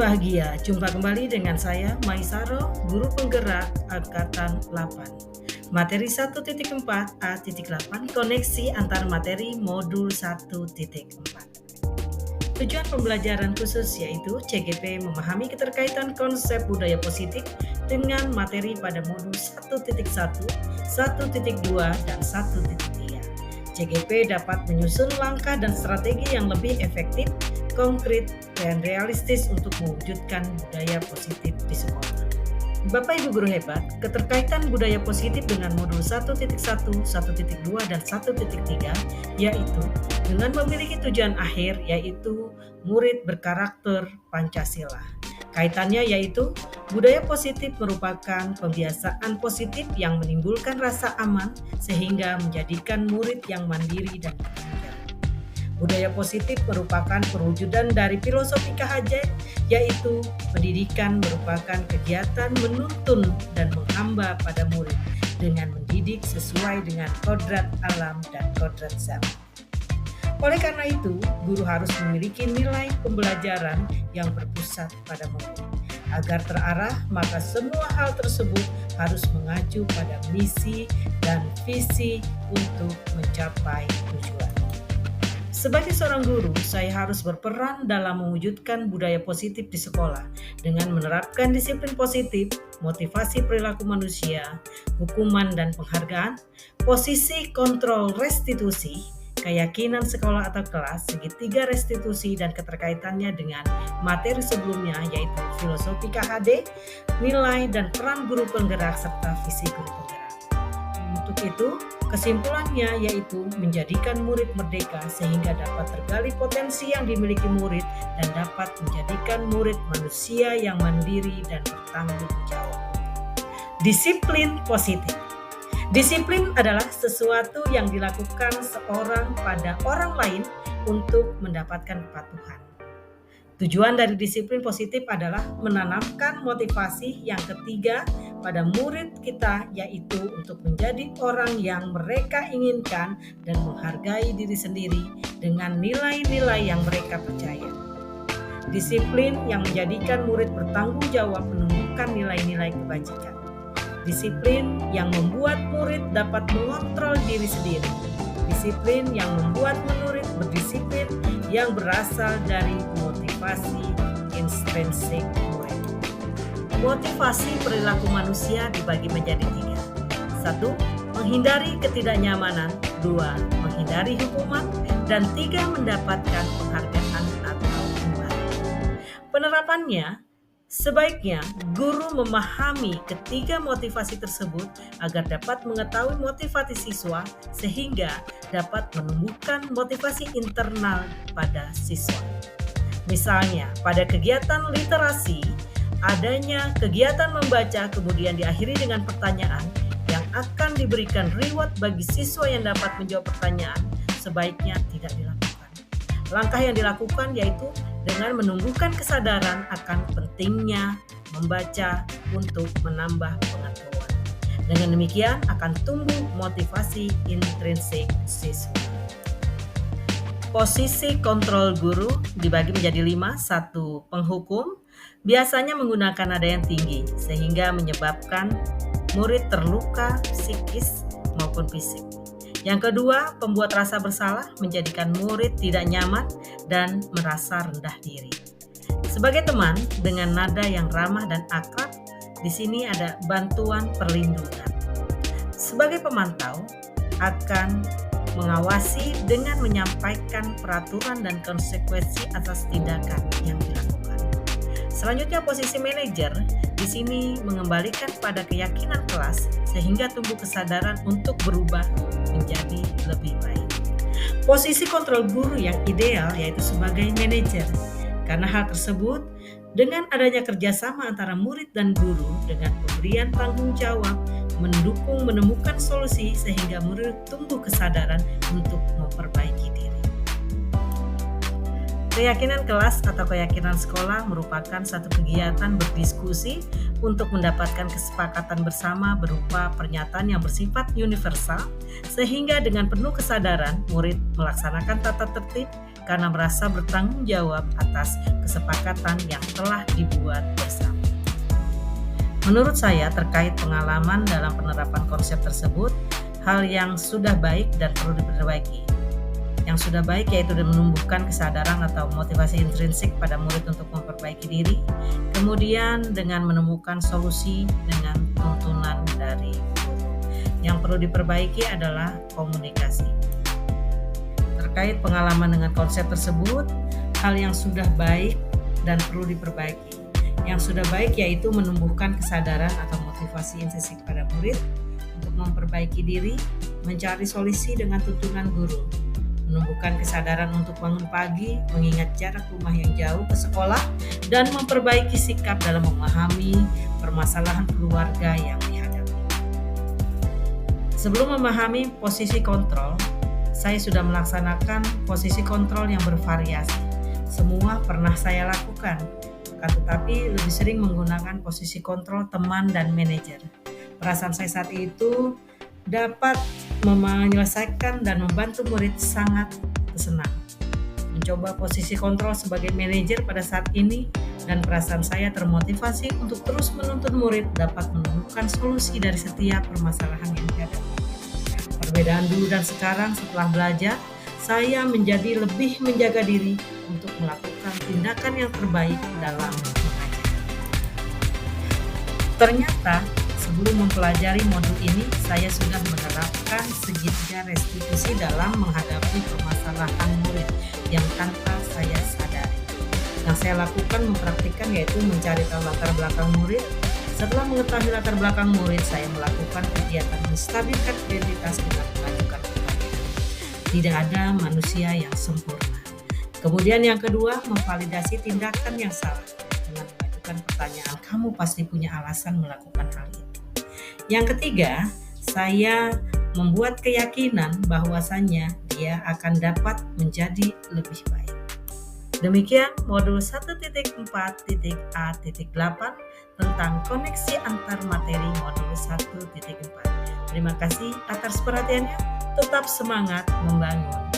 bahagia, jumpa kembali dengan saya Maisaro, guru penggerak angkatan 8. Materi 1.4 A.8 koneksi antar materi modul 1.4. Tujuan pembelajaran khusus yaitu CGP memahami keterkaitan konsep budaya positif dengan materi pada modul 1.1, 1.2, dan 1.3. CGP dapat menyusun langkah dan strategi yang lebih efektif, konkret, dan realistis untuk mewujudkan budaya positif di sekolah. Bapak Ibu guru hebat, keterkaitan budaya positif dengan modul 1.1, 1.2, dan 1.3 yaitu dengan memiliki tujuan akhir yaitu murid berkarakter Pancasila. Kaitannya yaitu budaya positif merupakan pembiasaan positif yang menimbulkan rasa aman sehingga menjadikan murid yang mandiri dan bertanggung jawab. Budaya positif merupakan perwujudan dari filosofi KHJ, yaitu pendidikan merupakan kegiatan menuntun dan menghamba pada murid dengan mendidik sesuai dengan kodrat alam dan kodrat zaman. Oleh karena itu, guru harus memiliki nilai pembelajaran yang berpusat pada murid. Agar terarah, maka semua hal tersebut harus mengacu pada misi dan visi untuk mencapai tujuan. Sebagai seorang guru, saya harus berperan dalam mewujudkan budaya positif di sekolah dengan menerapkan disiplin positif, motivasi perilaku manusia, hukuman dan penghargaan, posisi kontrol restitusi, keyakinan sekolah atau kelas, segitiga restitusi dan keterkaitannya dengan materi sebelumnya yaitu filosofi KHD, nilai dan peran guru penggerak serta visi guru penggerak. Untuk itu, kesimpulannya yaitu menjadikan murid merdeka sehingga dapat tergali potensi yang dimiliki murid dan dapat menjadikan murid manusia yang mandiri dan bertanggung jawab. Disiplin positif. Disiplin adalah sesuatu yang dilakukan seorang pada orang lain untuk mendapatkan kepatuhan. Tujuan dari disiplin positif adalah menanamkan motivasi yang ketiga pada murid kita, yaitu untuk menjadi orang yang mereka inginkan dan menghargai diri sendiri dengan nilai-nilai yang mereka percaya. Disiplin yang menjadikan murid bertanggung jawab menumbuhkan nilai-nilai kebajikan. Disiplin yang membuat murid dapat mengontrol diri sendiri. Disiplin yang membuat murid berdisiplin yang berasal dari motivasi intrinsik murid. Motivasi perilaku manusia dibagi menjadi 3. 1. Menghindari ketidaknyamanan. 2. Menghindari hukuman. Dan 3. Mendapatkan penghargaan atau imbalan. Penerapannya, sebaiknya guru memahami ketiga motivasi tersebut agar dapat mengetahui motivasi siswa sehingga dapat menumbuhkan motivasi internal pada siswa. Misalnya, pada kegiatan literasi, adanya kegiatan membaca kemudian diakhiri dengan pertanyaan yang akan diberikan reward bagi siswa yang dapat menjawab pertanyaan sebaiknya tidak dilakukan. Langkah yang dilakukan yaitu dengan menumbuhkan kesadaran akan pentingnya membaca untuk menambah pengetahuan. Dengan demikian akan tumbuh motivasi intrinsik siswa. Posisi kontrol guru dibagi menjadi 5. 1. Penghukum, biasanya menggunakan nada yang tinggi sehingga menyebabkan murid terluka psikis maupun fisik. Yang kedua, pembuat rasa bersalah menjadikan murid tidak nyaman dan merasa rendah diri. Sebagai teman dengan nada yang ramah dan akrab, di sini ada bantuan perlindungan. Sebagai pemantau, akan mengawasi dengan menyampaikan peraturan dan konsekuensi atas tindakan yang dilakukan. Selanjutnya, posisi manajer di sini mengembalikan pada keyakinan kelas sehingga tumbuh kesadaran untuk berubah menjadi lebih baik. Posisi kontrol guru yang ideal yaitu sebagai manajer. Karena hal tersebut, dengan adanya kerjasama antara murid dan guru dengan pemberian tanggung jawab, mendukung menemukan solusi sehingga murid tumbuh kesadaran untuk memperbaiki diri. Keyakinan kelas atau keyakinan sekolah merupakan satu kegiatan berdiskusi untuk mendapatkan kesepakatan bersama berupa pernyataan yang bersifat universal, sehingga dengan penuh kesadaran murid melaksanakan tata tertib karena merasa bertanggung jawab atas kesepakatan yang telah dibuat bersama. Menurut saya, terkait pengalaman dalam penerapan konsep tersebut, hal yang sudah baik dan perlu diperbaiki. Yang sudah baik yaitu menumbuhkan kesadaran atau motivasi intrinsik pada murid untuk memperbaiki diri, kemudian dengan menemukan solusi dengan tuntunan dari guru. Yang perlu diperbaiki adalah komunikasi. Terkait pengalaman dengan konsep tersebut, hal yang sudah baik dan perlu diperbaiki. Yang sudah baik yaitu menumbuhkan kesadaran atau motivasi intrinsik pada murid untuk memperbaiki diri, mencari solusi dengan tuntunan guru, menumbuhkan kesadaran untuk bangun pagi, mengingat jarak rumah yang jauh ke sekolah, dan memperbaiki sikap dalam memahami permasalahan keluarga yang dihadapi. Sebelum memahami posisi kontrol, saya sudah melaksanakan posisi kontrol yang bervariasi. Semua pernah saya lakukan, tetapi lebih sering menggunakan posisi kontrol teman dan manajer. Perasaan saya saat itu dapat menyelesaikan dan membantu murid sangat senang. Mencoba posisi kontrol sebagai manajer pada saat ini dan perasaan saya termotivasi untuk terus menuntun murid dapat menemukan solusi dari setiap permasalahan yang dihadapi. Perbedaan dulu dan sekarang setelah belajar, saya menjadi lebih menjaga diri untuk melakukan tindakan yang terbaik dalam mengajar. Ternyata, sebelum mempelajari modul ini, saya sudah menerapkan segitiga restitusi dalam menghadapi permasalahan murid yang tanpa saya sadari. Yang saya lakukan mempraktikkan yaitu mencari tahu latar belakang murid. Setelah mengetahui latar belakang murid, saya melakukan kegiatan menstabilkan identitas dengan mengajukan pertanyaan. Tidak ada manusia yang sempurna. Kemudian yang kedua, memvalidasi tindakan yang salah dengan mengajukan pertanyaan. Kamu pasti punya alasan melakukan hal itu. Yang ketiga, saya membuat keyakinan bahwasannya dia akan dapat menjadi lebih baik. Demikian modul 1.4.A.8 tentang koneksi antar materi modul 1.4. Terima kasih atas perhatiannya. Tetap semangat membangun.